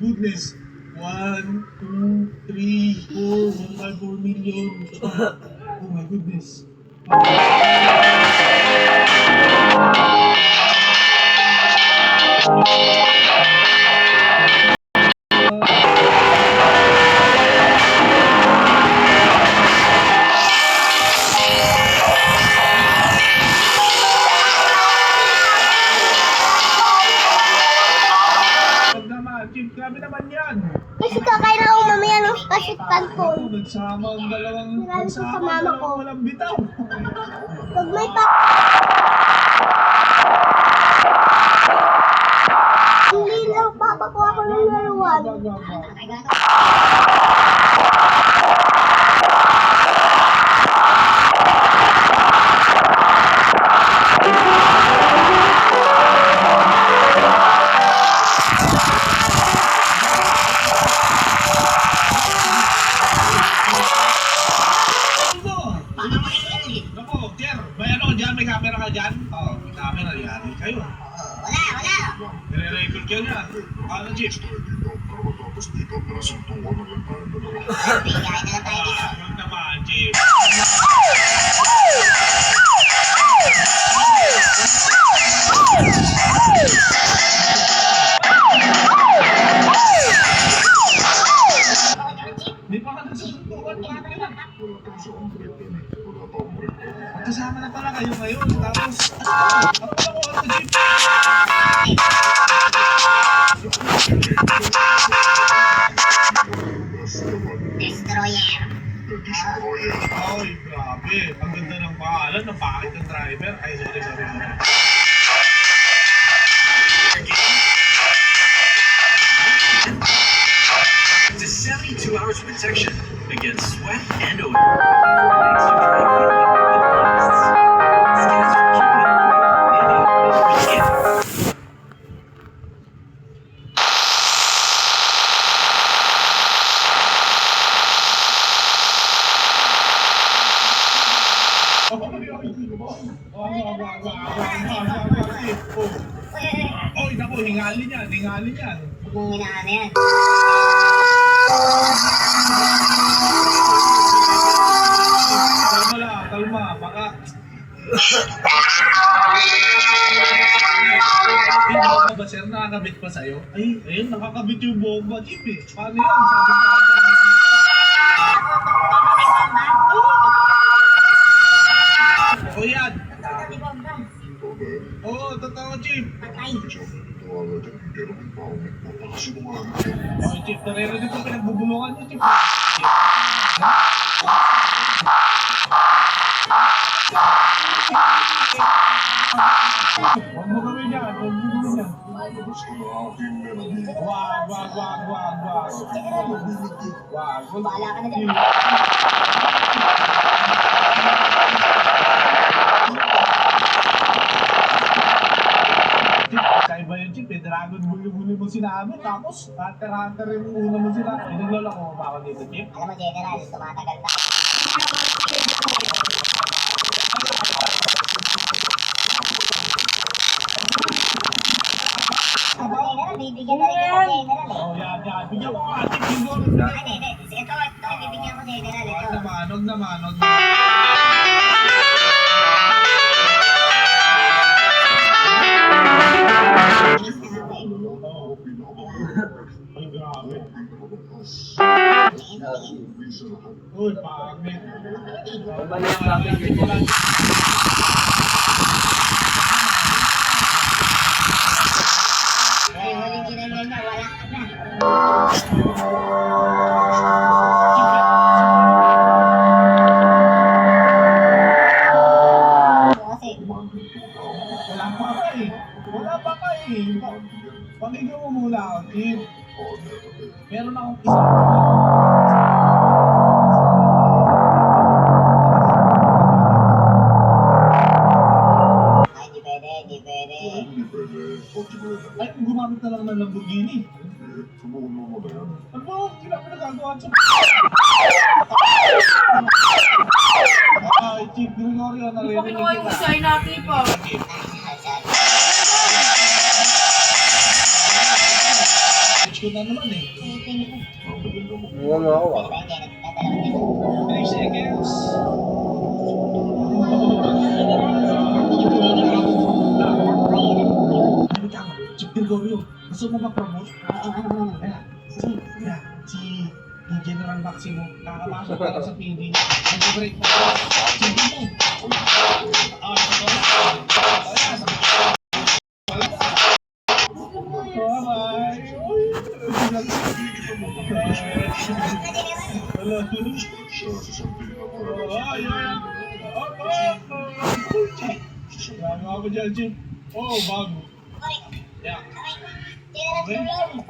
goodness. 1, 2, 3, 4, 1.4 million. Oh my goodness. Grabe naman yan. Kasi kakain ako mamaya ng spaghetti canton. Nagsama ang dalawang Sinabi ko sa mama ko. walang bitaw. Pag may pa... Hindi lang papakuha ko ng laruan. Naku, Tier, may ano dyan? May camera ka dyan? Oo, may camera yan. Kayo. Wala. Nire-record ka niya. Ano, Chief? Huwag naman, Chief. Di pa ka nagsusuntukan. Bakit ka na? Kasama na pala kayo ngayon. Tapos, ako ako, Chief. Destroyer. Ay, grabe. Ang ganda ng pangalan. Ang bakit ng driver. Ay, sorry. Up to 72 hours of protection against sweat and odor. Makes you dry feeling with lasts. Skins for keeping it cool and your skin. Oy, naku, hingalin yan. Kung hinaan yan. Kalma. Baka... Hindi ba, sir, nakakabit pa sa'yo? Ay, ayun, nakakabit yung bomba, Chief, eh. Paano yan? Sabi ko ata na dito. O yan. Oo, totoo, Chief. Patay. Oh, Chief, naririnig ko pinagbubulungan niyo, Chief. Huwag mo gawin yan. Wag. Bahala ka na dyan. Kaiba yun, Chief, eh. Dragon Ball mo sinabi. Tapos, Hunter yung una mo sinabi. Nagloloko mo pa ako dito, Chief. Alam mo, General, tumatagal na. General, bibigyan na rin kita, General, eh. Oh, yan. Bigyan mo ka, Chief. Hindi. Hindi. Ito, bibigyan ko, General, ito. Huwag naman. Ay, grabe. Uy, pangit. Ay, huling ginagawa na, wala ka na. Kasi, Wala pa ka eh. Pakinggan mo muna ako, Chief. Meron akong isang... ay, di pwede. Ay, gumamit na lang ng Lamborghini. Ano? Kailangan nagagawa sa... Ay, Chief Gregorio, narinig Kinuha yung design natin pa. ko na naman eh. Ano ako ah. 3 seconds. Ano tama? Si Gregorio, gusto mo ma-promote? Ayan, si General Maximo, kakapasok ka lang sa PD. Nag-break na. Sige mo. Ito na. Ayan. Bye-bye. Bago ako dyan, Jim. Oh, bago. Yeah. Tira na